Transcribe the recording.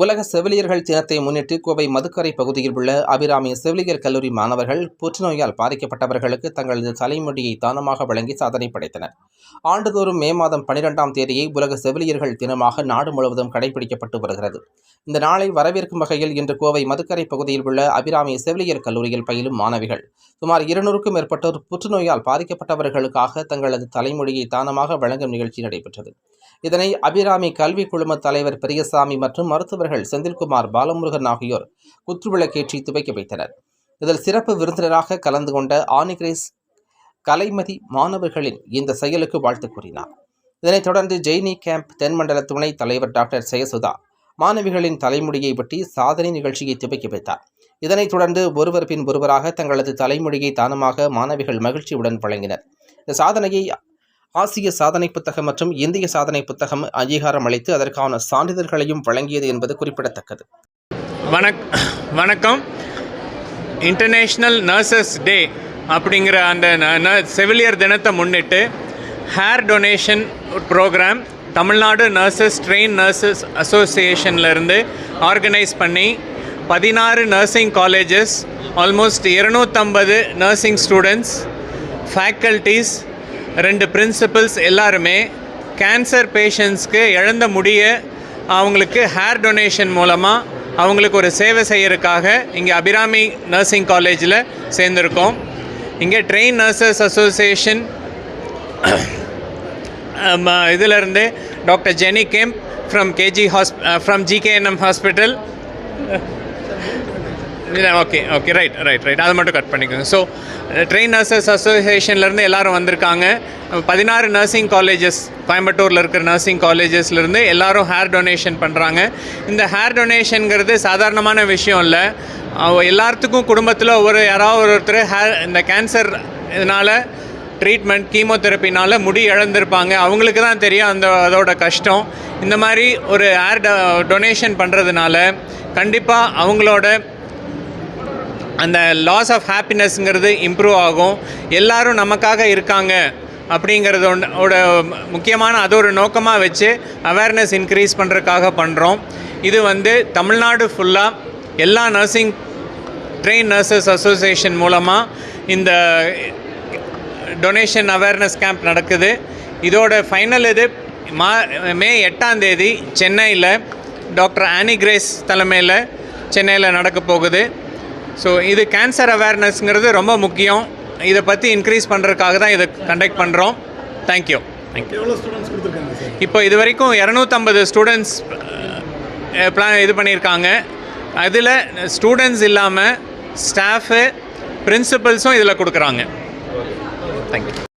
உலக செவிலியர்கள் தினத்தை முன்னிட்டு கோவை மதுக்கரை பகுதியில் உள்ள அபிராமி செவிலியர் கல்லூரி மாணவர்கள் புற்றுநோயால் பாதிக்கப்பட்டவர்களுக்கு தங்களது தலைமுடியை தானமாக வழங்கி சாதனை படைத்தனர். ஆண்டுதோறும் மே மாதம் 12ஆம் தேதியை உலக செவிலியர்கள் தினமாக நாடு முழுவதும் கடைபிடிக்கப்பட்டு வருகிறது. இந்த நாளை வரவேற்கும் வகையில் இன்று கோவை மதுக்கரை பகுதியில் உள்ள அபிராமி செவிலியர் கல்லூரியில் பயிலும் மாணவிகள் சுமார் 200க்கும் மேற்பட்டோர் புற்றுநோயால் பாதிக்கப்பட்டவர்களுக்காக தங்களது தலைமுடியை தானமாக வழங்கும் நிகழ்ச்சி நடைபெற்றது. இதனை அபிராமி கல்வி குழும தலைவர் பெரியசாமி மற்றும் மருத்துவர்கள் செந்தில்குமார், பாலமுருகன் ஆகியோர் குத்துவிளக்கேற்றி துவக்கி வைத்தனர். இதில் சிறப்பு விருந்தினராக கலந்து கொண்ட ஆனிகிரேஸ் கலைமதி மாணவர்களின் இந்த செயலுக்கு வாழ்த்து கூறினார். இதனைத் தொடர்ந்து ஜெய்னி கேம்ப் தென்மண்டல துணைத் தலைவர் டாக்டர் ஜெயசுதா மாணவிகளின் தலைமுடியை வெட்டி சாதனை நிகழ்ச்சியை துவக்கி வைத்தார். இதனைத் தொடர்ந்து ஒருவர் பின் ஒருவராக தங்களது தலைமுடியை தானமாக மாணவிகள் மகிழ்ச்சியுடன் வழங்கினர். இந்த சாதனையை ஆசிய சாதனை புத்தகம் மற்றும் இந்திய சாதனை புத்தகம் அங்கீகாரம் அளித்து அதற்கான சான்றிதழ்களையும் வழங்கியது என்பது குறிப்பிடத்தக்கது. வணக்கம். இன்டர்நேஷ்னல் நர்சஸ் டே அப்படிங்கிற அந்த செவிலியர் தினத்தை முன்னிட்டு hair donation programme Tamil Nadu trained nurses அசோசியேஷன்லேருந்து ஆர்கனைஸ் பண்ணி 16 nursing colleges, almost 250 nursing students, faculties, 2 principals எல்லாருமே கேன்சர் பேஷண்ட்ஸ்க்கு இழந்த முடியை அவங்களுக்கு ஹேர் டொனேஷன் மூலமாக அவங்களுக்கு ஒரு சேவை செய்யறதுக்காக இங்கே அபிராமி நர்சிங் காலேஜில் சேர்ந்துருக்கோம். இங்கே ட்ரெயின் நர்சஸ் அசோசியேஷன் இதிலேருந்து doctor Jenny camp from GKNM hospital. Okay right அதை மட்டும் கட் பண்ணிக்கோங்க. ஸோ ட்ரெயின் நர்சஸ் அசோசியேஷன்லேருந்து எல்லோரும் வந்திருக்காங்க. 16 நர்சிங் காலேஜஸ், கோயம்புத்தூரில் இருக்கிற நர்சிங் காலேஜஸ்லேருந்து எல்லோரும் ஹேர் டொனேஷன் பண்ணுறாங்க. இந்த ஹேர் டொனேஷனுங்கிறது சாதாரணமான விஷயம் இல்லை. எல்லாத்துக்கும் குடும்பத்தில் யாராவது ஒருத்தர் இந்த கேன்சர் இதனால் ட்ரீட்மெண்ட் கீமோதெரப்பினால் முடி இழந்திருப்பாங்க. அவங்களுக்கு தான் தெரியும் அதோட கஷ்டம். இந்த மாதிரி ஒரு ஹேர் டொனேஷன் பண்ணுறதுனால கண்டிப்பாக அவங்களோட அந்த லாஸ் ஆஃப் ஹாப்பினஸ்ங்கிறது இம்ப்ரூவ் ஆகும். எல்லோரும் நமக்காக இருக்காங்க அப்படிங்கிறதோட முக்கியமான அது ஒரு நோக்கமாக வச்சு அவேர்னஸ் இன்க்ரீஸ் பண்ணுறதுக்காக பண்ணுறோம். இது தமிழ்நாடு ஃபுல்லாக எல்லா ட்ரெயின் நர்சஸ் அசோசியேஷன் மூலமாக இந்த டொனேஷன் அவேர்னஸ் கேம்ப் நடக்குது. இதோட ஃபைனல் மே 8ஆம் தேதி சென்னையில் டாக்டர் ஆனிகிரேஸ் தலைமையில் சென்னையில் நடக்க போகுது. ஸோ இது கேன்சர் அவேர்னஸ்ங்கிறது ரொம்ப முக்கியம். இதை பற்றி இன்க்ரீஸ் பண்ணுறதுக்காக தான் இதை கண்டக்ட் பண்ணுறோம். தேங்க்யூ. இப்போ இது வரைக்கும் 250 ஸ்டூடெண்ட்ஸ் இது பண்ணியிருக்காங்க. அதில் ஸ்டூடெண்ட்ஸ் இல்லாமல் ஸ்டாஃபு, பிரின்சிபல்ஸும் இதில் கொடுக்குறாங்க. தேங்க்யூ.